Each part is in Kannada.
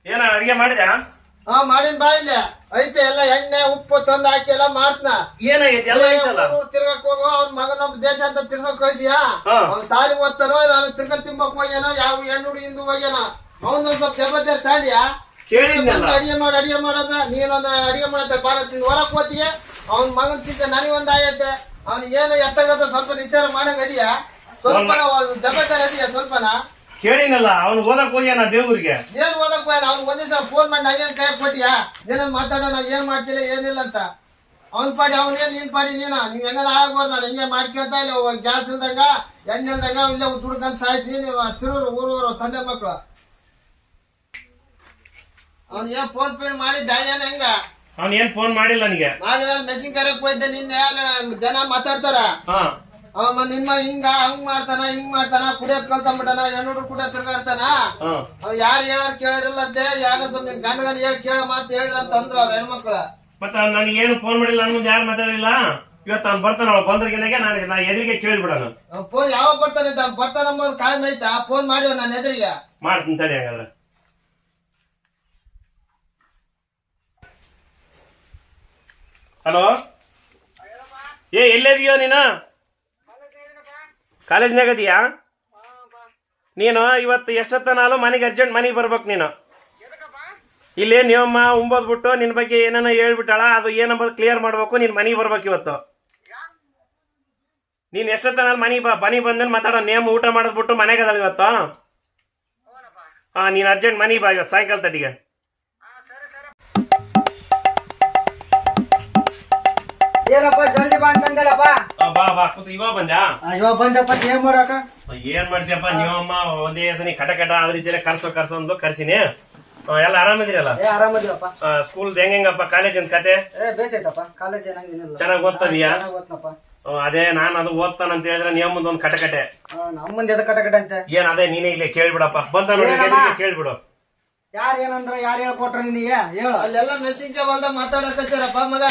ಏನ ಅಡಿಗೆ ಮಾಡಿದ್ಯಾ? ಹಾ ಮಾಡಿನ ಬಾ ಇಲ್ಲ ಐತೆ ಎಲ್ಲ ಎಣ್ಣೆ ಉಪ್ಪು ತಂದು ಹಾಕಿ ಎಲ್ಲ ಮಾಡ್ತನ. ಏನಾಗೈತಿ? ಎಲ್ಲ ಐತಲ್ಲ. ತಿರ್ಗಕ್ ಹೋಗೋ ಅವ್ನ ಮಗನೊಬ್ಬ ದೇಶ ಅಂತ ತಿರ್ಗಕ್ ಕಳ್ಸಿಯಾ ಅವ್ನ ಸಾಲಿ ಓದ್ತಾನೋ ನಾನು ತಿರ್ಗ ತಿಂಬಕ್ ಹೋಗ್ಯಾನೋ ಯಾವ ಹೆಣ್ಣು ಹುಡುಗಿಂದು ಹೋಗ್ಯಾನ ಅವನೊಂದ್ ಸ್ವಲ್ಪ ಜವಾಬ್ದಾರಿ ತಾಂಡಿಯಾ ಅಡಿಗೆ ಮಾಡೋದ ನೀನೊಂದ್ ಅಡಿಗೆ ಮಾಡತ್ತ ಪಾಲ ತಿಂದು ಹೊರಕ್ ಹೋತೀಯ ಅವ್ನ ಮಗನ್ ಚಿಂತೆ ನನಗೊಂದ್ ಆಗೈತೆ ಅವ್ನಿಗೆ ಏನು ಎತ್ತಾಗತ್ತ ಸ್ವಲ್ಪ ವಿಚಾರ ಮಾಡಂಗ ಅದೀಯಾ ಸ್ವಲ್ಪ ಜವಾಬ್ದಾರಿ ಅದೀಯಾ ಸ್ವಲ್ಪನ ಕೇಳಿನಲ್ಲ ಅವ್ನು ಓದಕ್ ಹೋಗ್ಯಾನ ದೇವ್ರಿಗೆ. ಏನ್ ಓದಕ್ ಹೋಗ್ಯಾನ ಅವ್ನ್ ಒಂದ್ ದಿವಸ ಫೋನ್ ಮಾಡಿ ನಾಗೇನ್ ಕೈ ಕೊಟ್ಟಿಯಾ ಏನ ಮಾತಾಡೋ ನಾವ್ ಏನ್ ಮಾಡ್ತಿಲ್ಲ ಏನಿಲ್ಲ ಅಂತ ಅವ್ನ್ ಪಾಡಿ ಅವ್ನೇನ್ ನೀನ್ ಪಾಡಿ ನೀವ್ ಹೆಂಗ ಆಗೋರ್ ನಾನು ಹಿಂಗೆ ಮಾಡ್ಕೊಂತ ಇಲ್ಲ ಗ್ಯಾಸ್ ಇಲ್ದಂಗ ಎಣ್ಣೆ ಇಲ್ದಂಗ ಇಲ್ಲ ದುಡ್ಕಂತ ಸಾಯ್ತೀನಿ ನೀವು ತಿರುವರು ಊರೂರು ತಂದೆ ಮಕ್ಳು ಅವ್ನ್ ಏನ್ ಫೋನ್ ಪೇ ಮಾಡಿದ್ದ ಏನ್ ಹೆಂಗ ಅವ್ನ ಏನ್ ಫೋನ್ ಮಾಡಿಲ್ಲ ನನಗೆ. ಮಾಡಿದ ಮೆಸಿನ್ ಕರೆಕ್ ಹೋಯ್ದೆ ನಿನ್ನೆ ಜನ ಮಾತಾಡ್ತಾರ ಅವ ನಿಮ್ಮ ಹಿಂಗ ಹಂಗ್ ಮಾಡ್ತಾನ ಕುಡಿಯೋದ್ ಕಲ್ತಂಬಿಟ್ಟಾನ ಹೆಣ್ಣು ಕುಡಿಯೋದ್ ತಿರ್ಗಾಡ್ತಾನ ಅವ್ ಯಾರು ಹೇಳಾರ ಕೇಳಿರಲ್ಲಂತೆ ಯಾರೋ ಸ್ವಲ್ಪ ನಿನ್ ಗಂಡಗನ್ ಹೇಳಿ ಕೇಳ ಮಾತು ಹೇಳಿದ್ರ ಅಂತ ಅಂದ್ರು ಅವ್ರ ಹೆಣ್ಮಕ್ಳ. ಮತ್ತ ನನಗೆ ಏನು ಫೋನ್ ಮಾಡಿಲ್ಲ ಅನ್ನೋದು ಯಾರು ಮಾತಾಡಿಲ್ಲ. ಇವತ್ತು ಅವ್ನು ಬರ್ತಾನ ಬಂದ್ರಿಗೆನಾಗೆ ನಾ ಎದುರಿಗೆ ಕೇಳಿಬಿಡೋಣ. ಫೋನ್ ಯಾವಾಗ ಬರ್ತಾನೆ ಬರ್ತಾನ ಅಂಬೋದು ಕಾಯಂ ಐತಾ ಫೋನ್ ಮಾಡಿವ ನಾನು ಎದುರಿಗೆ ಮಾಡ್ತೀನಿ ತಡಿ ಹಂಗಾದ್ರೆ. ಹಲೋ ಎಲ್ಲಿದೀಯೋ ನೀನು? ಕಾಲೇಜ್ನಾಗ ಅದೀಯಾ ನೀನು? ಇವತ್ತು ಎಷ್ಟೊತ್ತನಾಲು ಮನೆಗೆ ಅರ್ಜೆಂಟ್ ಮನೆಗೆ ಬರ್ಬೇಕು ನೀನು. ಇಲ್ಲಿ ನೀವಮ್ಮ ಉಂಬೋದ್ಬಿಟ್ಟು ನಿನ್ ಬಗ್ಗೆ ಏನೇನೋ ಹೇಳ್ಬಿಟ್ಟಾಳ ಅದು ಏನಂಬುದು ಕ್ಲಿಯರ್ ಮಾಡ್ಬೇಕು. ನೀನ್ ಮನೆಗೆ ಬರ್ಬೇಕು ಇವತ್ತು. ನೀನ್ ಎಷ್ಟೊತ್ತನಾಲು ಮನೆಗೆ ಬಂದೇನು ಮಾತಾಡೋ. ನೇಮ್ ಊಟ ಮಾಡಿದ್ಬಿಟ್ಟು ಮನೆಗೆ ಅದಲ್ಲ ಇವತ್ತು. ನೀನ್ ಅರ್ಜೆಂಟ್ ಮನೆಗೆ ಬಾ ಇವತ್ತು ಸಾಯಂಕಾಲ ತಟ್ಟಿಗೆ. ಏನಪ್ಪ ಜಲ್ದಿ ಬಾ ಅಂತಂದಲ್ಲಪ್ಪ. ಬಾ ಕೂತು ಇವಾಗ ಬಂದ್ಯಾ? ಇವಾಗ ಬಂದಪ್ಪ ಏನ್ ಮಾಡಕ ಏನ್ ಮಾಡ್ತೀಯಪ್ಪ ನೀವಮ್ಮ ಒಂದೇ ಸನಿ ಕಟ ಅದ್ರ ಜೊತೆ ಕರ್ಸೋ ಅಂದು ಕರ್ಸಿನಿ. ಎಲ್ಲ ಆರಾಮದಿರಲ್ಲ? ಆರಾಮದಿವಪ್ಪ. ಸ್ಕೂಲ್ ಹೆಂಗಪ್ಪ ಕಾಲೇಜಿನ ಕತೆ? ಬೇಸೈತಪ್ಪ ಕಾಲೇಜ್ ಚೆನ್ನಾಗಿ ಓದ್ತದೀಯಾ? ಅದೇ ನಾನು ಅದು ಓದ್ತಾನಂತ ಹೇಳಿದ್ರೆ ನೀವು ಮುಂದೆ ಒಂದು ಕಟಕಟೆ ನಮ್ಮ ಮುಂದೆ ಕಟಕಟೆ ಅಂತ ಏನ್ ಅದೇ ನೀನೇ ಇಲ್ಲೇ ಕೇಳ್ಬಿಡಪ್ಪ. ಬಂದ ನೋಡಿ ಕೇಳ್ಬಿಡು. ಯಾರು ಏನಂದ್ರ ಯಾರು ಹೇಳ್ಕೊಟ್ರ ನಿನಗೆ ಹೇಳು. ಅಲ್ಲೆಲ್ಲ ಮೆಸಿಂಗ್ ಬಂದ ಮಾತಾಡಕತ್ತಾರಪ್ಪ ಮಗ.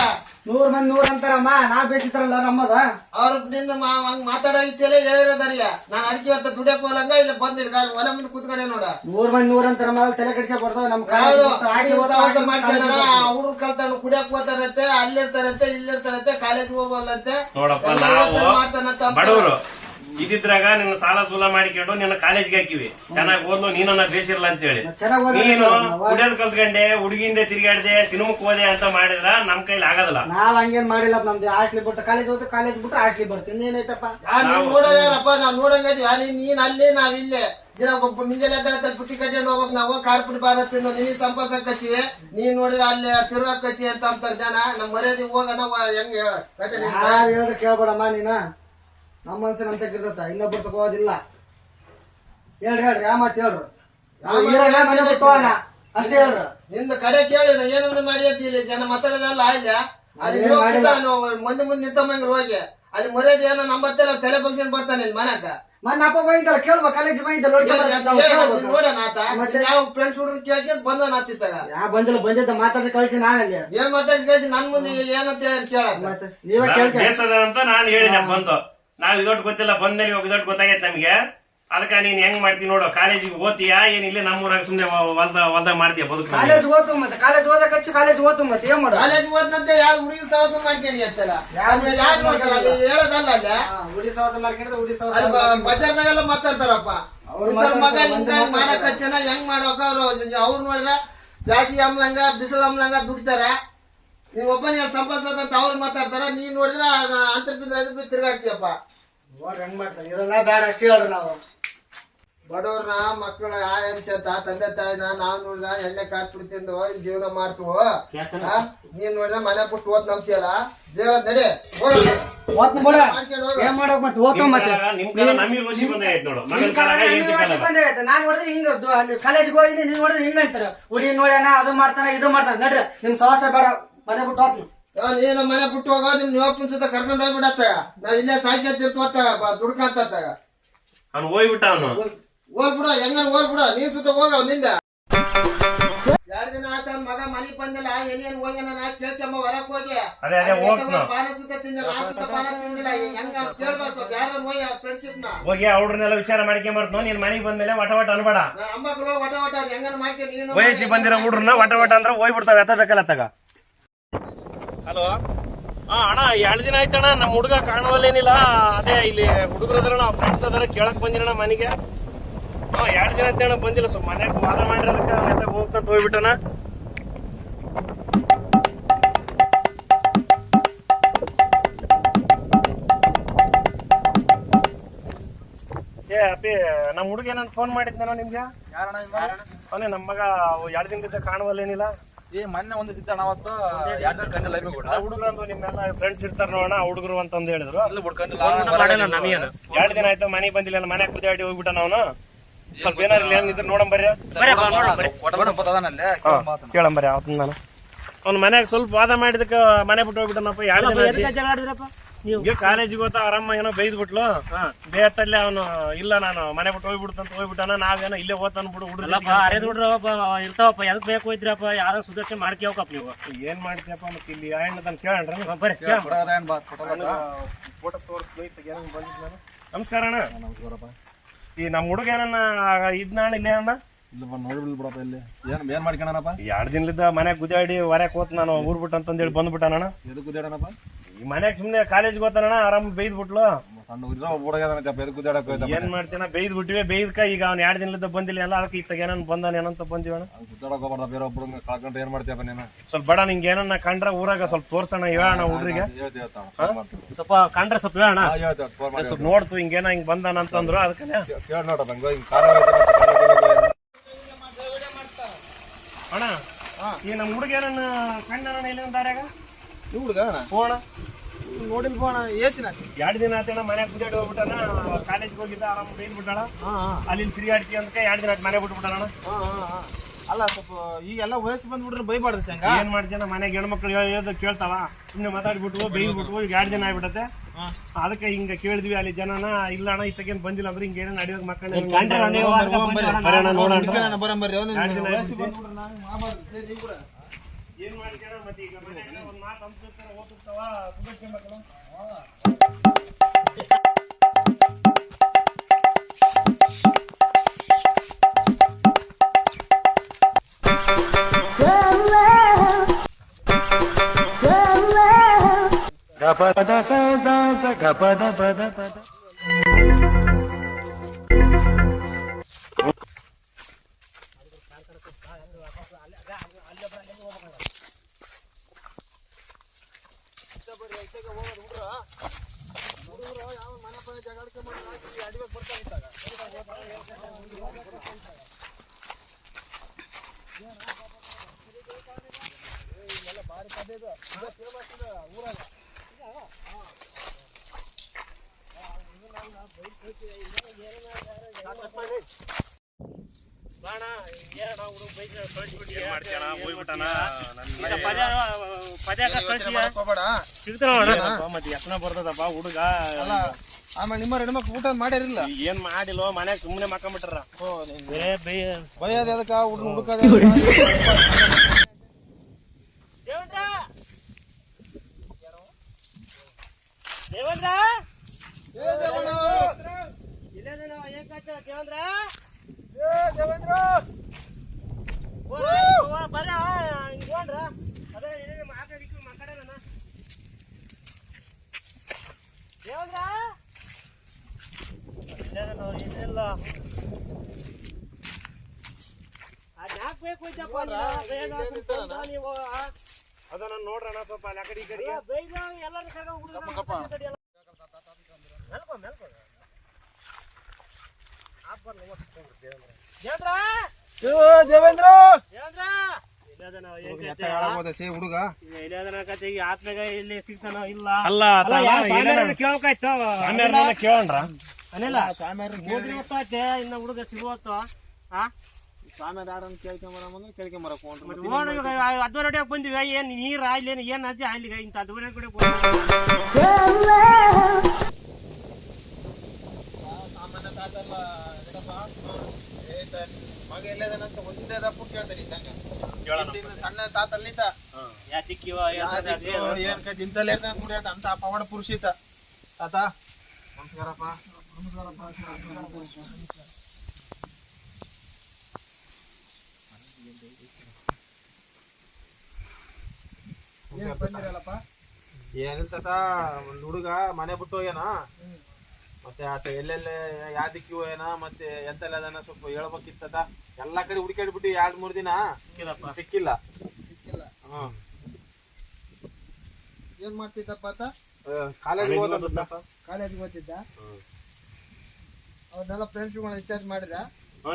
100 ಮಂದಿ 100 ಅಂತಾರಮ್ಮ ನಾ ಬೇಸಿತಾರಲ್ಲ ನಮ್ಮದ ಅವ್ರ ನಿಂದ ಹಂಗ ಮಾತಾಡೋಚಲೆ ಹೇಳಿರೋದಲ್ಲ. ನಾನ್ ಅದಕ್ಕೆ ಇವತ್ತು ದುಡಿಯಕ್ ಹೋಗಂಗ ಇಲ್ಲ ಬಂದಿಲ್ಲ ಹೊಲ ಮುಂದೆ ಕೂತ್ಕೊಂಡೆ ನೋಡ. 100 ಮಂದಿ 100 ಅಂತಾರ ತಲೆ ಕಡಿಸ ಬರ್ತಾವ ನಮ್ ಮಾಡ್ತಾರ ಹುಡುಗ ಕಲ್ತಾಣ ಕುಡಿಯಕ್ ಹೋಗ್ತಾರಂತೆ ಅಲ್ಲಿರ್ತಾರಂತೆ ಇಲ್ಲಿರ್ತಾರಂತೆ ಕಾಲೇಜ್ ಹೋಗಲ್ಲಂತೆ ಬಡವರು ಇದ್ರಾಗ ನಿನ್ನ ಸಾಲ ಸೂಲ ಮಾಡಿಕೊಂಡು ನಿನ್ನ ಕಾಲೇಜ್ಗೆ ಹಾಕಿವಿ. ಚೆನ್ನಾಗಿ ಓದ್ಲು ನೀನನ್ನ ಬೇಸಿರ್ಲ ಅಂತ ಹೇಳಿ ನೀನು ಕುಡಿಯೋದ್ ಕಲ್ತ್ಕೊಂಡೆ ಹುಡುಗಿಂದೆ ತಿರ್ಗಾಡ್ದೆ ಸಿನಿಮಕ್ ಹೋದೆ ಅಂತ ಮಾಡಿದ್ರ ನಮ್ ಕೈಲಿ ಆಗೋದಿಲ್ಲ. ನಾವ್ ಹಂಗೇನ್ ಮಾಡಿಲ್ಲ. ನಮ್ದು ಹಾಸ್ಟ್ಲಿ ಬಿಟ್ಟು ಕಾಲೇಜ್ ಹೋದ್ರೆ ಕಾಲೇಜ್ ಬಿಟ್ಟು ಹಾಸ್ಟ್ಲಿ ಬರ್ತೀನಿ. ಏನೈತಪ್ಪ ನೋಡಪ್ಪ ನಾವ್ ನೋಡಂಗದೀವಿ. ನೀನ್ ಅಲ್ಲೇ ನಾವ್ ಇಲ್ಲೇ ದಿನ ಮುಂಜಾನೆ ಎದ್ದ ಪುತ್ತಿ ಕಟ್ಕೊಂಡು ಹೋಗ್ಬೇಕು. ನಾವು ಕಾರ್ಪುಡಿ ಬಾರ ತಿಂದು ನಿನಗೆ ಸಂಪಾಸಕ್ ಹಚ್ಚಿವಿ. ನೀನ್ ನೋಡಿದ್ರೆ ಅಲ್ಲಿ ತಿರುಗಾಕ್ ಹಚ್ಚಿ ಅಂತ ಅಂತಾರ ಜನ. ನಮ್ ಮರ್ಯಾದೆ ಹೋಗೋಣ ಹೆಂಗ್ ಹೇಳ ಕೇಳ್ಬೇಡಮ್ಮ ನೀನ. ನಮ್ಮ ಮನ್ಸಿನ ಅಂತ ಇರ್ತತ ಇನ್ನೊಬ್ಬರು ತಗೋದಿಲ್ಲ. ಹೇಳ್ರಿ ಯಾವ ಮಾತು ಹೇಳ್ರು ಅಷ್ಟೇ ಹೇಳ್ರು. ನಿಂದ ಕಡೆ ಕೇಳಿ ಏನನ್ನ ಮಾಡಿ ಇಲ್ಲಿ ಜನ ಮಾತಾಡೋದಲ್ಲ ಇಲ್ಲ ಅಲ್ಲಿ ಮಂದಿ ಮುಂದೆ ನಿಂತಮ್ಮಂಗ್ ಹೋಗಿ ಅಲ್ಲಿ ಮರ್ಯಾದೆ ಏನೋ ನಂಬತ್ತೆ ನಾವು ತಲೆ ಫಂಕ್ಷನ್ ಬರ್ತಾನೆ ಇಲ್ಲಿ ಮನ್ಯಾಗ. ಅಪ್ಪ ಬೈದಲ್ಲ ಕೇಳುವ ಕಾಲೇಜ್ ನೋಡೋಣ ಆತ ಮತ್ತೆ ಯಾವ ಫ್ರೆಂಡ್ಸ್ ಹುಡುಗ ಕೇಳ್ಕೊಂಡು ಬಂದ ನಾತಿತ್ತಾಗ ಯಾವ ಬಂದಿದ್ದ ಮಾತಾಡಿ ಕಳಿಸಿ ನಾನಲ್ಲಿ ಏನ್ ಮಾತಾಡಿ ಕಳಿಸಿ ನನ್ ಮುಂದೆ ಏನಂತ ಕೇಳ ನೀವೇ ಅಂತ ನಾನು ಹೇಳಿದೆ. ಬಂದು ನಾವ್ ಇದೊಟ್ಟು ಗೊತ್ತಿಲ್ಲ ಬಂದ್ಮೇಲೆ ಇವಾಗ ಇದೊಟ್ಟು ಗೊತ್ತಾಗೈತೆ ನಮ್ಗೆ. ಅದಕ್ಕ ನೀನ್ ಹೆಂಗ್ ಮಾಡ್ತೀನಿ ನೋಡು. ಕಾಲೇಜಿಗೆ ಓದ್ತೀಯಾ ಏನ್ ಇಲ್ಲಿ ನಮ್ಮೂರಾಗ ಸುಮ್ನೆ ಹೊಲ್ದಾಗ ಮಾಡ್ತೀಯ ಬದುಕು? ಕಾಲೇಜ್ ಓದ್ತು ಮತ್ತೆ ಕಾಲೇಜ್ ಓದಕ್ ಹಚ್ಚು ಕಾಲೇಜ್ ಓದ್ತು ಮತ್ತೆ ಏನ್ ಮಾಡು. ಕಾಲೇಜ್ ಓದ್ನಂತೆ ಯಾವ ಹುಡುಗಿ ಸಹವಾಸ ಮಾಡ್ಕೊಂಡು ಹೇಳೋದಲ್ಲ ಅಲ್ಲ ಹುಡುಗಿ ಸಹವಾಸ ಮಾಡ್ಕೊಂಡ್ರೆ ಹುಡುಗಿ ಸಹವಾಸ ಬಜಾರ್ನಾಗೆಲ್ಲ ಮಾತಾಡ್ತಾರಪ್ಪ. ಮಗ ಹಿಂಗ ಮಾಡಕ್ ಹಚ್ಚನ ಹೆಂಗ್ ಮಾಡೋಕ ಅವ್ರು ನೋಡಿದ್ರೆ ಜಾಸ್ತಿ ಅಮ್ಲಂಗ ಬಿಸಿಲು ಅಮ್ಲಂಗ ದುಡಿತಾರ. ನೀವ್ ಒಬ್ಬನ ಸಂಪಾದಿಸೋದಂತ ಅವ್ರು ಮಾತಾಡ್ತಾರ. ನೀನ್ ನೋಡಿದ್ರೆ ಅಂತರ್ಬಿದ್ರೆ ತಿರ್ಗಾಡ್ತೀಯಪ್ಪ. ನೋಡ್ರಿ ಹೆಂಗ್ ಮಾಡ್ತಾರೆ ಇರಲ್ಲ ಬೇಡ ಅಷ್ಟೇ ಹೇಳ್ರಿ. ನಾವು ಬಡವ್ರನ್ನ ಮಕ್ಕಳ ಅನ್ಸತ್ತ ತಂದೆ ತಾಯಿನ ನಾವ್ ನೋಡಿದ್ರ ಎಣ್ಣೆ ಕಾತ್ಬಿಡಿ ತಿಂದು ಇಲ್ಲಿ ಜೀವನ ಮಾಡ್ತೀವೋ. ನೀನ್ ನೋಡಿದ್ರೆ ಮನೆ ಬಿಟ್ಟು ಓದ್ ನಂಬ್ತಿಯಲ್ಲ ದೇವ್ರ ನಡಿ ನಾನ್ ನೋಡಿದ್ರೆ ಹಿಂಗ ಅಲ್ಲಿ ಕಾಲೇಜ್ಗೆ ಹೋಗಿ ನೀನ್ ನೋಡಿದ್ರೆ ಹಿಂಗ ಅಂತಾರ ಹುಡುಗಿ ನೋಡ್ಯಾನ ಅದು ಮಾಡ್ತಾನ ಇದು ಮಾಡ್ತಾನ ನಡ್ರಿ ನಿಮ್ ಸವಾಸ ಬೇಡ ಮನೆ ಬಿಟ್ಟು ಹೋಗ್ತೀನಿ. ನೀನು ಮನೆ ಬಿಟ್ಟು ಹೋಗೋ ನಿಮ್ ನೀವಪ್ಪನ ಸುತ್ತ ಕರ್ಕೊಂಡು ಹೋಗ್ಬಿಡತ್ತ. ನಾವ್ ಇಲ್ಲೇ ಸಾಯ್ತಿರ್ತೀವತ್ತಾಗ ದುಡ್ಕಂತಾಗ ಅವ್ನು ಹೋಗ್ಬಿಟ್ಟ. ಅವನು ಹೋಗ್ಬಿಡ ಹೆಂಗ ಹೋಗ್ಬಿಡ ನೀನ್ ಸುತ್ತ ಹೋಗ ನಿಂದ 2 ದಿನ ಆತ ಮಗ ಮನಿಗ್ ಬಂದಿಲ್ಲ ಏನೇನ್ ಹೋಗ್ಯಾನ ಕೇಳ್ಕೊಂಬ ಹೊರಕ್ ಹೋಗಿ ಅದೇ ಹೋಗ್ತಾನ ಪಾನ ಸುತ್ತ ತಿಂದಿಲ್ಲ ಆ ಸುತ್ತ ಪಾನ ತಿಂದಿಲ್ಲ ಹೆಂಗ ಕೇಳ್ಬಾರ್ದು ಯಾರು ಹೋಗಿ ಫ್ರೆಂಡ್ಶಿಪ್ ನ ಹೋಗಿ ಅವ್ರನ್ನೆಲ್ಲ ವಿಚಾರ ಮಾಡ್ಕೊಂಬರ್ತ ನೀನ್ ಮನೆಗೆ ಬಂದ್ಮೇಲೆ ವಟ ವಟ ಅನ್ಬೇಡ ಅಮ್ಮಗಳು ಒಟ ಹೆಂಗನ್ ಮಾಡ್ತೀನಿ ನೀನು ವಯಸ್ಸಿಗೆ ಬಂದಿರೋ ಹುಡ್ರನ್ನ ವಟ ವಟ ಅಂದ್ರೆ ಹೋಗ್ಬಿಡ್ತಾವ ಎತ್ತಬೇಕಲ್ಲ ತಗ. ಹಲೋ ಅಣ್ಣ 2 ದಿನ ಆಯ್ತಣ್ಣ ನಮ್ಮ ಹುಡುಗ ಕಾಣುವಲ್ಲೇನಿಲ್ಲ. ಅದೇ ಇಲ್ಲಿ ಹುಡುಗರು ಅದಾರ ನಾವು ಫ್ರೆಂಡ್ಸ್ ಅದಾರ ಕೇಳಕ್ ಬಂದಿರಣ್ಣ ಮನೆಗೆ. 2 ದಿನ ಆಯ್ತಣ್ಣ ಬಂದಿಲ್ಲ. ಸ್ವಲ್ಪ ಮನ್ಯಾಗ ವಾದ ಮಾಡಿರೋದಕ್ಕೆ ಹೋಗ್ತಂತ ಹೋಗ್ಬಿಟ್ಟಣ. ಅಪ್ಪಿ ನಮ್ಮ ಹುಡುಗ ಏನಂತ ಫೋನ್ ಮಾಡಿದ್ನೇನೋ ನಿಮ್ಗೆ? ಅವನೇ ನಮ್ಮ ಮಗ 2 ದಿನದಿಂದ ಕಾಣುವಲ್ಲೇನಿಲ್ಲ. ಮೊನ್ನೆ ಒಂದು ಸಿದ್ದ ಅವತ್ತು 2 ದಿನ ಕಂಡಿಲ್ಲ ಹುಡುಗರು ಅಂತ ನಿಮ್ಮೆಲ್ಲ ಫ್ರೆಂಡ್ಸ್ ಇರ್ತಾರ ನೋಡೋಣ ಹುಡುಗರು ಅಂತಂದು ಹೇಳಿದ್ರು. 2 ದಿನ ಆಯ್ತು ಮನೆಗೆ ಬಂದಿಲ್ಲ. ಮನೆ ಕುದಿಯಾಡಿ ಹೋಗ್ಬಿಟ್ಟ ಅವನು. ಸ್ವಲ್ಪ ಏನಾರ ಏನಿದ್ರು ನೋಡಂಬರ್ರಿ ಕೇಳಂಬರ್ರಿ ಅವತ್ತು ನಾನು ಅವ್ನ ಮನ್ಯಾಗ ಸ್ವಲ್ಪ ವಾದ ಮಾಡಿದಕ್ಕೆ ಮನೆ ಬಿಟ್ಟು ಹೋಗ್ಬಿಟ್ಟನಪ್ಪ. 2 ದಿನ ಈಗ ಕಾಲೇಜಿಗೆ ಹೋತ ಆರಾಮ ಏನೋ ಬೈದ್ಬಿಟ್ಲು ಬೇತಲ್ಲೇ ಅವನು ಇಲ್ಲ ನಾನು ಮನೆ ಬಿಟ್ಟು ಹೋಗ್ಬಿಡ್ತಂತ ಹೋಗ್ಬಿಟ್ಟಾನ. ನಾವೇನೋ ಇಲ್ಲೇ ಹೋತಾನ ಬಿಡು ಹುಡುಗ ಇರ್ತಾವಪ್ಪ ಎದಕ್ ಬೇಕು ಹೋಯ್ತ್ರಪ್ಪ ಯಾರೋ ಸುದರ್ಶನ ಮಾಡ್ಕೋಕಪ್ಪ ನೀವು ಏನ್ ಮಾಡ್ತೀಯಪ್ಪ ಮತ್ತೆ ಇಲ್ಲಿ ಹೆಣ್ಣು ತನ್ ಕೇಳ್ರಿ ಫೋಟೋ ತೋರಿಸ್ಬೇಕು ಬಂದಿದ್ ನಾನು. ನಮಸ್ಕಾರ ಅಣ್ಣ. ಈ ನಮ್ ಹುಡುಗ ಏನನ್ನ ಇದ್ನ ಇಲ್ಲೇ ಅಣ್ಣ ನೋಡ್ಬಿಡ್ಬಿಡಪ್ಪ ಇಲ್ಲಿ ಏನ್ ಮಾಡ್ಕೊಂಡನಪ್ಪ? 2 ದಿನದ ಮನ್ಯಾಗ ಗುದ್ದಾಡಿ ಹೊರಕ್ ಹೋತ್ ನಾನು ಊರ್ ಬಿಟ್ಟು ಅಂತಂದೇಳಿ ಬಂದ್ಬಿಟ್ಟಾನಣ್ಣ. ಎದಕ್ ಗುದ್ದಾಡನಪ್ಪ? ಈ ಮನ್ಯಾಗ ಸುಮ್ನೆ ಕಾಲೇಜ್ ಹೋತಾನಣ್ಣ ಆರಾಮ್ ಬೈದ್ಬಿಟ್ಲು. ಏನ್ ಮಾಡ್ತೀನ ಬೈದ್ ಬಿಟ್ಟಿವಿ. ಬೈದ್ಕ ಈಗ ಅವ್ನ 2 ದಿನದ ಬಂದಿಲ್ಲ ಎಲ್ಲ ಅದಕ್ಕೆ ಇತ್ತಾಗ ಏನನ್ ಬಂದಾನ ಏನಂತ ಬಂದಿವಣ್ಣ. ಏನ್ ಮಾಡ್ತೀಯಪ್ಪ ನೀನು? ಸ್ವಲ್ಪ ಬಡ ನಿಂಗೆ ಏನನ್ನ ಕಂಡ್ರ ಊರಾಗ ಸ್ವಲ್ಪ ತೋರ್ಸೋಣ ಹೇಳೋಣ ಹುಡ್ರಿಗೆ. ಸ್ವಲ್ಪ ಕಂಡ್ರೆ ಸ್ವಲ್ಪ ಹೇಳೋಣ ಸ್ವಲ್ಪ ನೋಡ್ತು ಹಿಂಗೇನ ಹಿಂಗ್ ಬಂದಾನ ಅಂತಂದ್ರು ಅದಕ್ಕೆ ಅಣ್ಣ. ಈ ನಮ್ ಹುಡುಗ ಏನನ್ನ ಕಂಡಣ ಇಲ್ಲ ದಾರ್ಯಾಗ ಹುಡುಗ ಹೋಣ ನೋಡಿಲ್ ಫೋನ್ ಏಸಿನ 2 ದಿನ ಆತಣ್ಣ ಮನ್ಯಾಗ ಕುದಿಯಾಡಿ ಹೋಗ್ಬಿಟ್ಟಾನ. ಕಾಲೇಜ್ಗೆ ಹೋಗಿದ್ದ ಆರಾಮ್ ಬೈದ್ ಬಿಟ್ಟಾಳ. ಅಲ್ಲಿ ತಿರುಗಾಡ್ತಿ ಅಂತ 2 ದಿನ ಆಯ್ತು ಮನೆ ಬಿಟ್ಬಿಟ್ಟಾನ. ಅಲ್ಲ ಸ್ವಲ್ಪ ಈಗೆಲ್ಲ ವಯಸ್ಸು ಬಂದ್ಬಿಟ್ರೆ ಬೈಬಾರ್ದು ಸಂಗ. ಏನ್ ಮಾಡ್ತೀನ ಮನೆಗೆ ಹೆಣ್ಮಕ್ಳು ಹೇಳೋದು ಕೇಳ್ತಾವ ಸುಮ್ನೆ ಮಾತಾಡ್ಬಿಟ್ವು ಬೈದ್ಬಿಟ್ವು. ಈಗ 2 ದಿನ ಆಗ್ಬಿಟ್ಟತೆ ಅದಕ್ಕೆ ಹಿಂಗ ಕೇಳಿದ್ವಿ ಅಲ್ಲಿ ಜನನ ಇಲ್ಲ ಅಣ್ಣ ಇತ್ತಗೇನ್ ಬಂದಿಲ್ಲ ಅಂದ್ರೆ ಹಿಂಗ ಏನೇನ್ ನಡೆಯೋದು ಮಕ್ಕಳ ಏನ್ ಮಾಡ್ತಾರ ಮತ್ತೆ ಈಗ ಮನೆಯಾಗ ಒಂದ್ ಮಾತು ಅಂತಿರ್ತಾರ ಓದಿರ್ತಾವ ಸುದರ್ಶನ ಮಕ್ಕಳು. ಮತ್ತೆ ಎತ್ತನ ಬರ್ತದಪ್ಪ ಹುಡುಗ. ಆಮೇಲೆ ನಿಮ್ಮ ಹೆಣ್ಮಕ್ಳು ಊಟ ಮಾಡಿರಲಿಲ್ಲ? ಏನ್ ಮಾಡಿಲ್ವ ಮನ್ಯಾಗ ಸುಮ್ಮನೆ ಮಕ್ಕಂಬಿಟ್ರ. ಬೈಯೋದ್ ಅದಕ್ಕ ಹುಡುಕದ ಅದನ್ನ ನೋಡ್ರಣ ಸ್ವಲ್ಪ ಅಲ್ಲಿ ಆ ಕಡೆ ಈ ಕಡೆ ದೇವೇಂದ್ರ ಹುಡುಗ ಆತ್ಮಾಗ ಇಲ್ಲಿ ಸಿಗ್ತಾನ ಇಲ್ಲ ಅಲ್ಲ ಕೇಳೋಣ್ರ ಅನಿಲ್ಲ ಗೊತ್ತೈತೆ ಇನ್ನ ಹುಡುಗ ಸಿಗುವತ್ತು ಅದ್ವರಡಿಯಾಗ ಬಂದಿವಿ ಏನ್ ನೀರ್ ಆಯ್ಲಿ ಏನ್ ಅಜ್ಜಿ ಆಯ್ಲಿಗ ಇಂತ ಅದ್ವರ ಕಡೆ ಮತ್ತೆ ಮಗ ಎಲ್ಲದನಂತ ಒಂದೇ ಪುಟ್ ಕೇಳ್ತಾನೆ ಇದ್ದಂಗ ಸಣ್ಣ ತಾತಲ್ಲಿದ್ದ ಏನ್ ಕೈ ಇಂತಲ್ಲೇ ಅಂತ ಪವಾಡ ಪುರುಷಿತ ತಾತ ನಮಸ್ಕಾರಪ್ಪ. ಏನಿಲ್ಲ ತಾತ, ಒಂದ್ ಹುಡುಗ ಮನೆ ಬಿಟ್ಟು ಹೋಗ್ಯಾನ. ಮತ್ತೆ ಆತ ಎಲ್ಲೆಲ್ಲ ಯಾದಕ್ಕಿ ಹೋಗ್ಯಾನ, ಮತ್ತೆ ಎಂತೆಲ್ಲ ಅದನ್ನ ಸ್ವಲ್ಪ ಹೇಳ್ಬೇಕಿತ್ತ. ಎಲ್ಲಾ ಕಡೆ ಹುಡುಕಾಡ್ಬಿಟ್ಟು 2-3 ದಿನ ಸಿಕ್ಕಿಲ್ಲ. ಹ್ಮ್ ಏನ್ ಮಾಡ್ತಿದ್ದಪ್ಪ ಆತ? ಕಾಲೇಜ್ ಓದಿದ್ದ. ಕಾಲೇಜ್ ಓದಿದ್ದ. ಅವ್ರನ್ನೆಲ್ಲ ಫ್ರೆಂಡ್ಸ್ಗಳನ್ನ ರಿಚಾರ್ಜ್ ಮಾಡಿದ್ರ?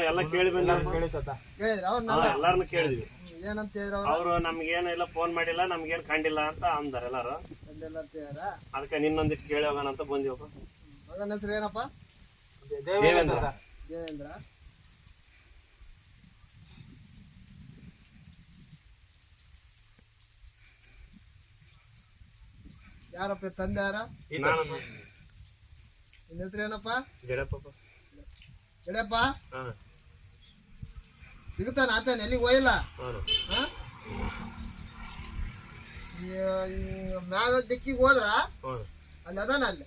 ಎಲ್ಲ ಕೇಳಿ ಬಂದ ಕೇಳಿತ್ತ. ಕೇಳಿದ್ರ ಅವ್ರನ್ನೆಲ್ಲ? ಎಲ್ಲಾರನು ಕೇಳಿದ್ವಿ. ಏನಂತ ಹೇಳಿದ್ರು ಅವ್ರು ನಮ್ಗೇನಿಲ್ಲ ಫೋನ್ ಮಾಡಿಲ್ಲ, ನಮ್ಗೇನ್ ಕಂಡಿಲ್ಲ ಅಂತ ಅಂದಾರ ಎಲ್ಲಾರು. ಅದಕ್ಕೆ ನಿನ್ನೊಂದಿಟ್ಟು ಕೇಳಿ ಹೋಗೋಣ ಅಂತ ಬಂದಿವಪ್ಪ. ಮಗನ ಹೆಸರು ಏನಪ್ಪ? ದೇವೇಂದ್ರ. ದೇವೇಂದ್ರ. ಯಾರಪ್ಪ ತಂದೆ? ಯಾರ? ನಿನ್ನ ಹೆಸರು ಏನಪ್ಪ? ಗೆಡಪ್ಪ. ಗೆಡಪ್ಪ ಸಿಗುತ್ತಾನ ಆತನ? ಎಲ್ಲಿಗೆ ಹೋಯಿಲ್ಲ? ಮ್ಯಾಗ ದಿಕ್ಕಿಗೆ ಹೋದ್ರ ಅಲ್ಲಿ ಅದಾನ. ಅಲ್ಲಿ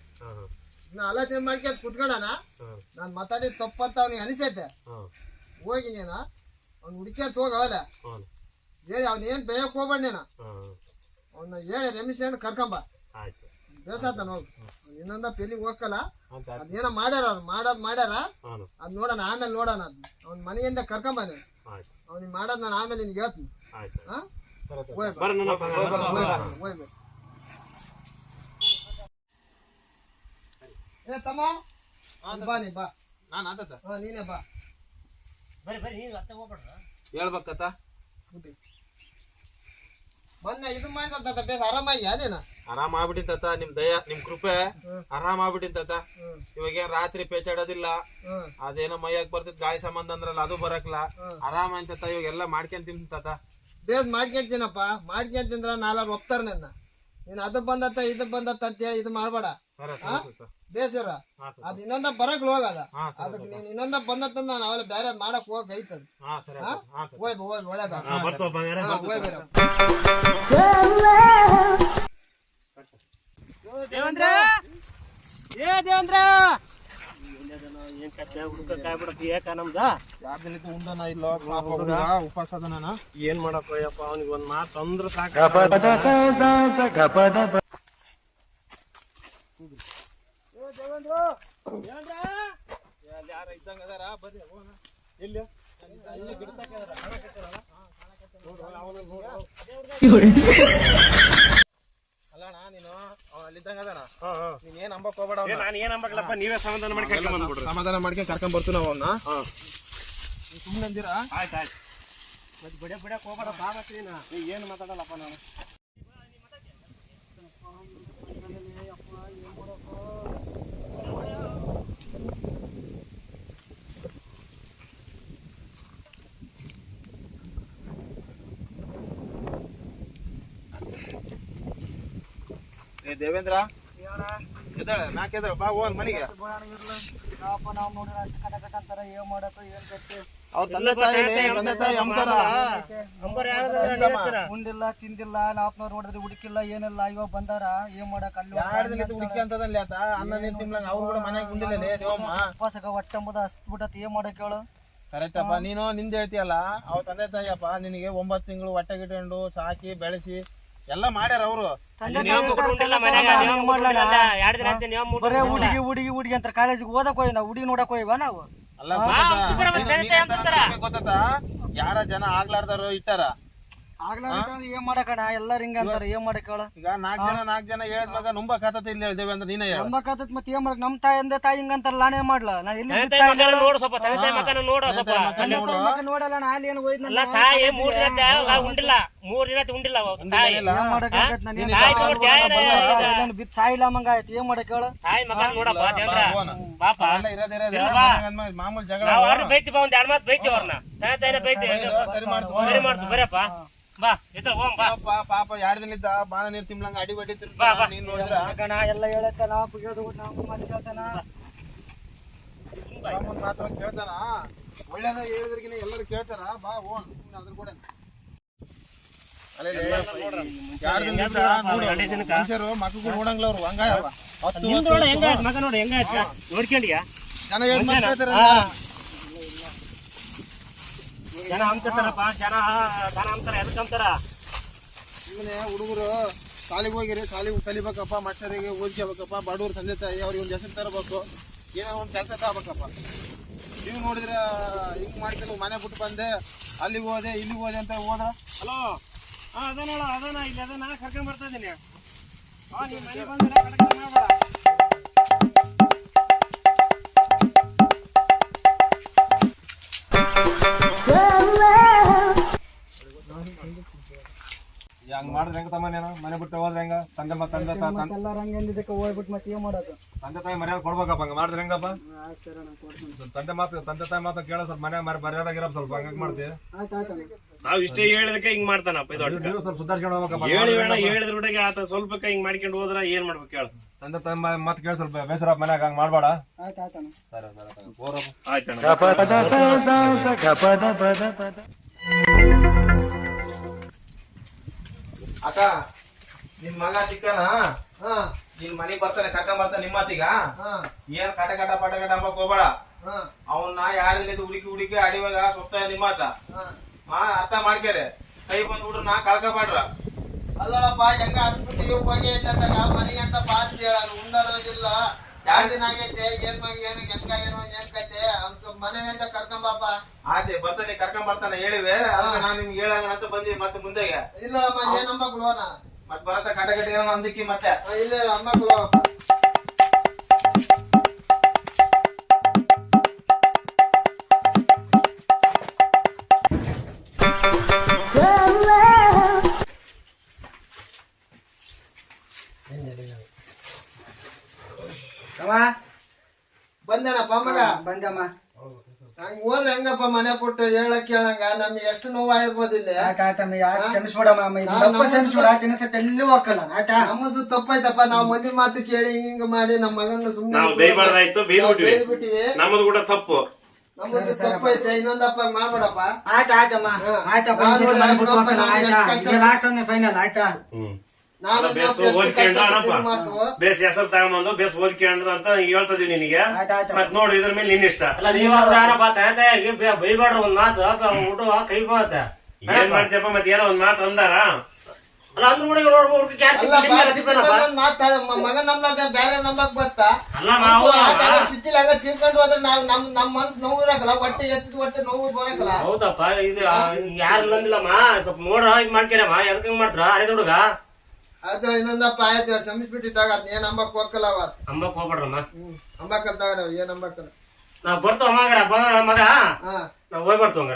ನಾ ಆಲೋಚನೆ ಮಾಡ್ಕೊಂತ ಕುತ್ಕೊಂಡಾನ. ನಾನ್ ಮಾತಾಡಿದ್ ತಪ್ಪಂತ ಅವ್ನಿಗೆ ಅನಿಸೈತೆ. ಹೋಗಿ ನೀನು ಅವ್ನು ಹುಡುಕ್ಯಂತ ಹೋಗವಲ್ಲ ಹೇಳಿ, ಅವ್ನ ಏನ್ ಬೇಯಕ್ ಹೋಗ್ಬೇಡ ನೀನು. ಅವ್ನ ಹೇಳಿ ರಮೇಶ್ ಕರ್ಕೊಂಬ. ಬೇಸಾತ ನೋಡು. ಇನ್ನೊಂದ ಪೆಲ್ಲಿಗೆ ಹೋಗಲ್ಲ. ಅದೇನೋ ಮಾಡ್ಯಾರ, ಅವ್ರು ಮಾಡ್ಯಾರ. ಅದ್ ನೋಡೋಣ, ಆಮೇಲೆ ನೋಡೋಣ. ಅವ್ನ ಮನೆಯಿಂದ ಕರ್ಕೊಂಬನಿ. ಅವ್ನಿಗೆ ಮಾಡೋದ್ ನಾನು ಆಮೇಲೆ ನಿನ್ಗೆ ಹೇಳ್ತೀನಿ. ಏ ತಮ್ಮ ಬಾ, ನೀ ಬಾ. ನಾನ್ ಆತ ನೀನೇ ಬಾ. ಹೇಳ್ಬೇಕತ್ತ. ಮೊನ್ನೆ ಇದು ಮಾಡಿದ ಬೇಸ್ ಆರಾಮಾಗಿ ಅದೇನ? ಆರಾಮ್ ಆಗ್ಬಿಟ್ಟಿಂತ ನಿಮ್ ದಯ, ನಿಮ್ ಕೃಪೆ ಆರಾಮ್ ಆಗ್ಬಿಟ್ಟಿಂತ. ಇವಾಗ ರಾತ್ರಿ ಪೇಚಾಡೋದಿಲ್ಲ. ಅದೇನೋ ಮೈಯಾಗ ಬರ್ತಿದ್ ಗಾಳಿ ಸಂಬಂಧ ಅಂದ್ರಲ್ಲ, ಅದು ಬರಕ್ಲ. ಆರಾಮ ಅಂತ ಇವಾಗ ಎಲ್ಲಾ ಮಾಡ್ಕೊಂಡ್ ತಿಂತ. ಬೇಸ್ ಮಾಡ್ಕೊಂತೀನಪ್ಪ. ಮಾಡ್ಕೊಂತಿಂದ್ರ ನಾಲ್ಕು ಒಪ್ತಾರ ನನ್ನ. ನೀನ್ ಅದು ಬಂದತ್ತ ಇದು ಬಂದತ್ತ ಅಂತ ಹೇಳಿ ಇದು ಮಾಡ್ಬೇಡ. ಬೇಸಿರ ಅದ್ ಇನ್ನೊಂದ ಬರಕ್ ಹೋಗದ. ಅದಕ್ಕೆ ನೀನ್ ಇನ್ನೊಂದ ಬಂದತ್ತ ನಾನು ಅವೆಲ್ಲ ಬೇರೆ ಮಾಡಕ್ ಹೋಗೈತದ. ಹೋಯ್ ಹೋಯ್ ಒಳ್ಳೇದ. ದೇವೇಂದ್ರ, ಏ ದೇವೇಂದ್ರ, ಉಂಡನ ಇಲ್ಲ ಉಪವಾಸ ಅದನ. ಏನ್ ಮಾಡಪ್ಪ, ಅವನಿಗೆ ಒಂದ್ ಮಾತು ಅಂದ್ರ ಸಾಕ. ಯಾರ ಇದ್ದಂಗ ಅದಾರ, ಬರ್ರಿ ಹೋಗೋಣ. ಇಲ್ಲಿ ಅಲ್ಲಣ್ಣ, ನೀನು ಅಲ್ಲಿದ್ದಂಗ ಅದಾನ. ನೀನ್ ಏನ್ ನಂಬಕ್ ಹೋಗ್ಬೇಡ. ನಾನು ಏನ್ ಅಂಬಕ್ಲಪ್ಪ, ನೀವೇ ಸಮಾಧಾನ ಮಾಡಿ ಕರ್ಕೊಂಡ್ ಬಂದ್ಬಿಡ್ರಿ. ಸಮಾಧಾನ ಮಾಡ್ಕೊಂಡ್ ಕರ್ಕೊಂಡ್ ಬರ್ತೀವಿ ನಾವು ಅವನ್ನ. ಸುಮ್ಮನೆ ಅಂದಿರಾ? ಆಯ್ತಾಯ್ತು. ಮತ್ತೆ ಬಿಡಕ್ ಹೋಗ್ಬೇಡ. ನೀ ಏನು ಮಾತಾಡಲ್ಲಪ್ಪ ನಾನು. ದೇವೇಂದ್ರ ನಾಕೆದ್ರ ಬಾ ಹೋಗ್ ಮನೆಗೆ. ನಾವು ನೋಡಿದ್ರೆ ಅಷ್ಟು ಕಟ ಕಟ ಅಂತಾರ. ಏನ್ ಮಾಡಕ ಏನ್ ಕಟ್ಟಿ ಉಂಡಿಲ್ಲ ತಿಂದಿಲ್ಲ. ನಾಪ್ನವ್ರು ನೋಡಿದ್ರೆ ಹುಡುಕಿಲ್ಲ ಏನಿಲ್ಲ. ಇವಾಗ ಬಂದಾರ. ಏನ್ ಮಾಡಕ್ ಅಲ್ಲಿ ಹುಡುಕಿ ಅಂತದಲ್ಲಿ ಆತ ಅನ್ನ ನೀರ್ ತಿನ್ಲಂಗ ಅವ್ರು ಕೂಡ ಮನೆಗೆ ಉಂಡಿಲ್ಲ. ಉಪವಾಸಕ ಹೊಟ್ಟೆಂಬುದು ಅಷ್ಟ್ಬಿಟ್ಟತ್. ಏನ್ ಮಾಡಕ್ ಹೇಳು? ಕರೆಕ್ಟ್ ಅಪ್ಪ. ನೀನು ನಿಂದ ಹೇಳ್ತೀಯಲ್ಲ, ಅವ್ರ ತಂದೆ ತಾಯಿಯಪ್ಪ ನಿನಗೆ 9 ತಿಂಗಳು ಹೊಟ್ಟೆ ಗಿಟ್ಕೊಂಡು ಸಾಕಿ ಬೆಳೆಸಿ ಎಲ್ಲ ಮಾಡ್ಯಾರ ಅವರು. ಬರೇ ಹುಡುಗಿ ಹುಡುಗಿ ಹುಡುಗಿ ಅಂತ ಕಾಲೇಜಿಗೆ ಓದಕ್ ಹೋಗಿ ನಾವು ಹುಡುಗಿ ನೋಡಕ್ ಹೋಯ್ವ ನಾವು. ಅಲ್ಲ ಗೊತ್ತ, ಯಾರ ಜನ ಆಗ್ಲಾರ್ದಾರು ಇಟ್ಟಾರ. ಏನ್ ಮಾಡಕಣ ಎಲ್ಲಾರ ಹಿಂಗ ಅಂತಾರ. ಏನ್ ಮಾಡಕ್ ಹೇಳ? ಈಗ 4 ಜನ ಹೇಳಿದ್ಮಾಗ ನಂಬಕ್ ಆತತ್ ಇಲ್ಲ ಹೇಳ್ದೇವೆ ಅಂದ್ರೆ ನೀನೇ ಹೇಳ. ನಂಬಕ್ ಆತತ್. ಮತ್ತೆ ಏನ್ ಮಾಡಕ್? ನಮ್ ತಾಯಿ ಅಂದೆ ತಾಯಿ ಹಿಂಗ ಅಂತಾರ. ನಾನೇನ್ ಮಾಡ್ಲಾ? ನಾ ಎಲ್ಲಿ ನೋಡಲ್ಲ. ನಾ ಅಲ್ಲಿ ಏನ್ ಹೋಯ್ತು ಬಿತ್ ಸಾಯಿಲ್ಲ ಮಂಗ ಆಯ್ತು. ಏನ್ ಮಾಡಕ್ ಹೇಳ? ಮಾಮೂಲಿ ಜಗಳ ಪಾಪ 2 ದಿನ ಇದ್ದ ಬಾನ ನೀರ್ ತಿಮ್ಲಂಗ ಅಡಿ ಬಡ್ಡಿ ನೀನ್ ನೋಡಿದ್ರ ಎಲ್ಲ ಹೇಳತ್ತ. ನಾವು ರಾಮನ್ ಮಾತ್ರ ಕೇಳ್ತಾನ ಒಳ್ಳೇದ ಹೇಳಿದ್ರಿಗಿನ ಎಲ್ಲರೂ ಕೇಳ್ತಾರ ಬಾ ಓನ್ ಅದ್ರ ಕೂಡ ಮನುಷ್ಯರು ಮಕ್ಕಳು ನೋಡಂಗ್ಲ ಅವ್ರು ಹಂಗ ಮಗ ನೋಡಿ ಹೆಂಗಾಯ್ತ ನೋಡ್ಕೊಂಡಿಯಾ ಜನ ಅಂತಾರಪ್ಪ ಜನ ಅಂತಾರ ಎದಕ್ ಅಂತಾರ ಸುಮ್ಮನೆ ಹುಡುಗರು ಶಾಲೆಗೆ ಹೋಗಿರಿ ಶಾಲೆಗೆ ಕಲಿಬೇಕಪ್ಪ ಮಾಸ್ಟರಿಗೆ ಓದಿಸ್ಬೇಕಪ್ಪ ಬಡವ್ರ ತಂದೆ ತಾಯಿ ಅವ್ರಿಗೆ ಒಂದು ಹೆಸರು ತರಬೇಕು ಏನೋ ಒಂದು ಕೆಲಸ ತಗೋಬೇಕಪ್ಪ ನೀವು ನೋಡಿದ್ರೆ ಹಿಂಗ್ ಮಾಡ್ಕೊಂಡು ಮನೆ ಬಿಟ್ಟು ಬಂದೆ ಅಲ್ಲಿಗೆ ಹೋದೆ ಇಲ್ಲಿಗೆ ಹೋದೆ ಅಂತ ಹೋದ್ರ ಹಲೋ ಅದ ನೋಡ ಅದನ ಇಲ್ಲಿ ಅದನ್ನ ಕರ್ಕೊಂಡ್ ಬರ್ತಾ ಇದೀನಿ ನೀವ್ ಮನೆ ಬಂದ್ರೆ ಹಂಗ್ ಮಾಡಿದ್ರೆ ಹೆಂಗ ತಮ್ಮ ನೀನು ಮನೆ ಬಿಟ್ಟು ಹೋದ್ರೆ ಹೆಂಗ ತಂದೆ ಎಲ್ಲಾರ ಹಂಗೆ ಹೋಗ್ಬಿಟ್ಟು ಮತ್ತೆ ಏನ್ ಮಾಡೋದು ತಂದೆ ತಾಯಿ ಮರ್ಯಾದೆ ಕೊಡ್ಬೇಕಪ್ಪ ಹಂಗ ಮಾಡಿದ್ರೆ ಹೆಂಗಪ್ಪ ತಂದೆ ತಾಯಿ ಮಾತು ಕೇಳೋ ಸ್ವಲ್ಪ ಮನೆ ಮರ್ಯಾದಾಗಿರೋ ಸ್ವಲ್ಪ ಹಂಗ ಮಾಡ್ತೀವಿ ನಾವ್ ಇಷ್ಟೇ ಹೇಳಿದಕ್ಕೆ ಹಿಂಗ್ ಮಾಡ್ತಾನಪ್ಪ ಇದು ನೀವು ಸ್ವಲ್ಪ ಸುಧಾರಿಸ್ಕೊಂಡು ಹೋಗ್ಬೇಕಪ್ಪ ಹೇಳಿದ್ರ ಬಿಟ್ಟಿಗೆ ಆತ ಸ್ವಲ್ಪ ಹಿಂಗ್ ಮಾಡ್ಕೊಂಡು ಹೋದ್ರ ಏನ್ ಮಾಡ್ಬೇಕು ಹೇಳ ತಂದೆ ತಾಯಿ ಮಾತು ಕೇಳಿ ಸ್ವಲ್ಪ ಬೇಸರ ಮನ್ಯಾಗ ಹಂಗ ಮಾಡ್ಬೇಡ ಸರಿ ಅಕ್ಕ ನಿನ್ ಮಗ ಸಿಕ್ಕನ ನಿನ್ ಮನೆಗ್ ಬರ್ತಾನೆ ಕರ್ಕೊಂಡ್ ಬರ್ತಾನೆ ನಿಮ್ಮ ಮಾತಿಗ ಏನ್ ಕಟ ಪಟ ಅಂಬಕ್ ಹೋಗ್ಬೇಡ ಅವನ್ನ ಯಾರ್ದಿದ್ದು ಹುಡುಕಿ ಅಡಿವಾಗ ಸೊತ್ತ ನಿಮ್ಮಾತ ಅರ್ಥ ಮಾಡ್ಕ್ಯಾರೆ ಕೈ ಬಂದ್ಬಿಟ್ರು ನಾ ಕಳ್ಕೊಬಾಡ್ರ ಅಲ್ಲಪ್ಪ ಹೆಂಗ ಅಂದ್ಬಿಟ್ಟು ಇವ್ ಹೋಗಿ ಐತಂದಾಗ ಮನೆಗೆ ಅಂತ ಬಾತ್ ಉಂಡರೋದಿಲ್ಲ 2 ದಿನ ಆಗೈತೆ ಏನ್ ಹೆಂಗ ಏನ್ ಕತೆ ಅವ್ನ್ ಸ್ವಲ್ಪ ಮನೆಯಿಂದ ಕರ್ಕೊಂಬಾಪ ಆಯ್ತು ಬರ್ತಾನೆ ಕರ್ಕೊಂಡ್ ಬರ್ತಾನೆ ಹೇಳಿವೆ ನಾನ್ ನಿಮ್ಗೆ ಹೇಳಂಗ ಅಂತ ಬಂದಿ ಮತ್ತೆ ಮುಂದೆಗೆ ಇಲ್ಲಪ್ಪ ಏನ್ ಅಂಬಕ್ಳು ಮತ್ ಬರತ್ತ ಕಟ ಏನೋ ಅಂದಿಕ್ಕಿ ಮತ್ತೆ ಇಲ್ಲ ಅಂಬಕ್ಳು ಬಂದೇನಪ್ಪ ಮಗ ಬಂದಮ್ಮ ಹಂಗ ಹೋದ್ರೆ ಹೆಂಗಪ್ಪ ಮನೆ ಬಿಟ್ಟು ಹೇಳಕ್ ಕೇಳಂಗ ನಮ್ಗೆ ಎಷ್ಟು ನೋವಾಗಿರ್ಬೋದು ಇಲ್ಲಿ ಎಲ್ಲೂ ಹೋಗಲ್ಲ ಆಯ್ತಾ ನಮ್ಮಸು ತಪ್ಪಾಯ್ತಪ್ಪ ನಾವ್ ಮದ್ವಿ ಮಾತು ಕೇಳಿ ಹಿಂಗ ಮಾಡಿ ನಮ್ಮ ಮಗನ ಸುಮ್ನೆ ಬೈಬಾರ್ದಾಯ್ತು ಬೈದ್ಬಿಟ್ಟಿವಿ ನಮ್ಮದು ಕೂಡ ತಪ್ಪು ನಮ್ಮಸು ತಪ್ಪೈತೆ ಇನ್ನೊಂದಪ್ಪ ಮಾಡ್ಬೇಡಪ್ಪ ಆಯ್ತಾಯ್ತಮ್ಮ ಲಾಸ್ಟ್ ಫೈನಲ್ ಆಯ್ತಾ ಬೇಸ್ ಓದ್ಕೊಂಡು ಅನಪ್ಪ ಬೇಸ್ ಹೆಸರು ತಗೊಂಬಂದು ಬೇಸ್ ಓದ್ಕೊಂಡ್ರ ಅಂತ ಹೇಳ್ತದೀವಿ ನಿನಗೆ ಮತ್ ನೋಡು ಇದ್ರ ಮೇಲೆ ನಿನ್ ಇಷ್ಟ ಅಲ್ಲ ನೀವಾದ್ರಪ್ಪ ಬೈಬಾಡ್ರ ಒಂದ್ ಮಾತು ಊಟ ಕೈ ಮಾತ ಏನ್ ಮಾಡ್ತೀಯಪ್ಪ ಮತ್ತೆ ಏನೋ ಒಂದ್ ಮಾತು ಅಂದಾರ ಅಲ್ಲ ಅಂದ್ರ ಮಗ ನಂಬಕ್ ಬೇರೆ ನಂಬಕ್ ಬರ್ತಾ ಸಿಟ್ಟಿಲ್ ಹಂಗ ತಿಳ್ಕೊಂಡು ಹೋದ್ರೆ ನಾವ್ ನಮ್ ಮನ್ಸ್ ನೋವು ಇರಕಲ್ಲ ಹೊಟ್ಟೆ ಎತ್ತಿದ್ ಹೊಟ್ಟೆ ನೋವು ಬರಕಲ್ಲ ಹೌದಪ್ಪ ಇದು ಯಾರು ನಂದಿಲ್ಲಮ್ಮ ಸ್ವಲ್ಪ ನೋಡ್ರ ಇದ್ ಮಾಡ್ಕ್ಯಾರಮ್ಮ ಎದಕ್ ಮಾಡ್ತಾರ ಅರೆ ಹುಡುಗ ಅದು ಇನ್ನೊಂದಪ್ಪ ಆಯ್ತು ಸಮಿಸ್ಬಿಟ್ಟಿದ್ದಾಗ ಅದ್ ಏನ್ ಅಂಬಕ್ ಹೋಗಲ್ಲ ಅವತ್ ಅಂಬಕ್ ಹೋಗ್ಬೇಡ್ರಮ್ಮ ಅಂಬಕ್ ಅಂತಾಗ ಏನ್ ಅಂಬಕ್ ನಾವ್ ಬರ್ತಾವ ಮಗರ ಮಗ ನಾವ್ ಹೋಗಿ ಬರ್ತಾವ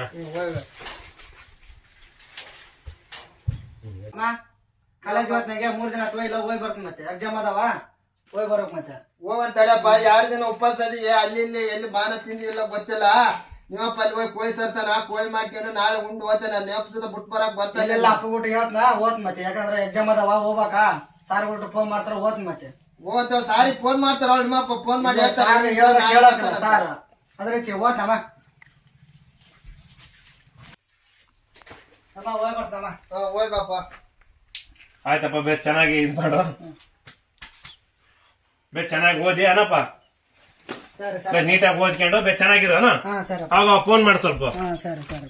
ಕಾಲೇಜ್ ಹೊತ್ನಾಗೆ 3 ದಿನ ಅಥವಾ ಇಲ್ಲ ಹೋಗಿ ಬರ್ತೀನಿ ಮತ್ತೆ ಎಕ್ಸಾಮ್ ಅದಾವ ಹೋಗಿ ಬರ್ಬೇಕು ಮತ್ತೆ ಹೋಗಂತ ತಡಪ್ಪ 2 ದಿನ ಉಪವಾಸ ಅದೀವಿ ಅಲ್ಲಿ ಎಲ್ಲಿ ಬಾನ ತಿಂದಿ ಇಲ್ಲ ಗೊತ್ತಿಲ್ಲ ನೀವಪ್ಪ ಅಲ್ಲಿ ಹೋಗಿ ಕೋಳಿ ತರ್ತಾನ ಕೋಳಿ ಮಾಡ್ಕೊಂಡು ನಾಳೆ ಉಂಡು ಹೋಗ್ತಾನೆ ನೆಪಸದ ಬಿಟ್ಟು ಬರಕ್ ಬರ್ತಾನೆ ಎಲ್ಲ ಅಪ್ಪ ಬಿಟ್ಟು ಹೇಳ್ತನ ಓದ್ ಮತ್ತೆ ಯಾಕಂದ್ರೆ ಎಕ್ಸಾಮ್ ಅದಾವ ಹೋಗ್ಬೇಕಾ ಸಾರ್ ಬಿಟ್ಟು ಫೋನ್ ಮಾಡ್ತಾರ ಓದ್ ಮತ್ತೆ ಹೋಗ್ತಾವ ಸಾರಿ ಫೋನ್ ಮಾಡ್ತಾರ ನಿಮ್ಮಪ್ಪ ಫೋನ್ ಮಾಡಿ ಸಾರ್ ಅದ್ರ ಓದ್ನಮ್ಮ ಹೋಗಿ ಬರ್ತಮ್ಮ ಹೋಗ್ಬಪ್ಪ ಆಯ್ತಪ್ಪ ಬೇಸ್ ಚೆನ್ನಾಗಿ ಇದ್ ಮಾಡು ಬೇಸ್ ಚೆನ್ನಾಗಿ ಓದಿ ಅನಪ್ಪ ನೀಟಾಗಿ ಓದ್ಕೊಂಡು ಬೇಸ್ ಚೆನ್ನಾಗಿರೋಣ ಸರಿ ಆಗ ಫೋನ್ ಮಾಡಿ ಸ್ವಲ್ಪ ಸರಿ ಸರಿ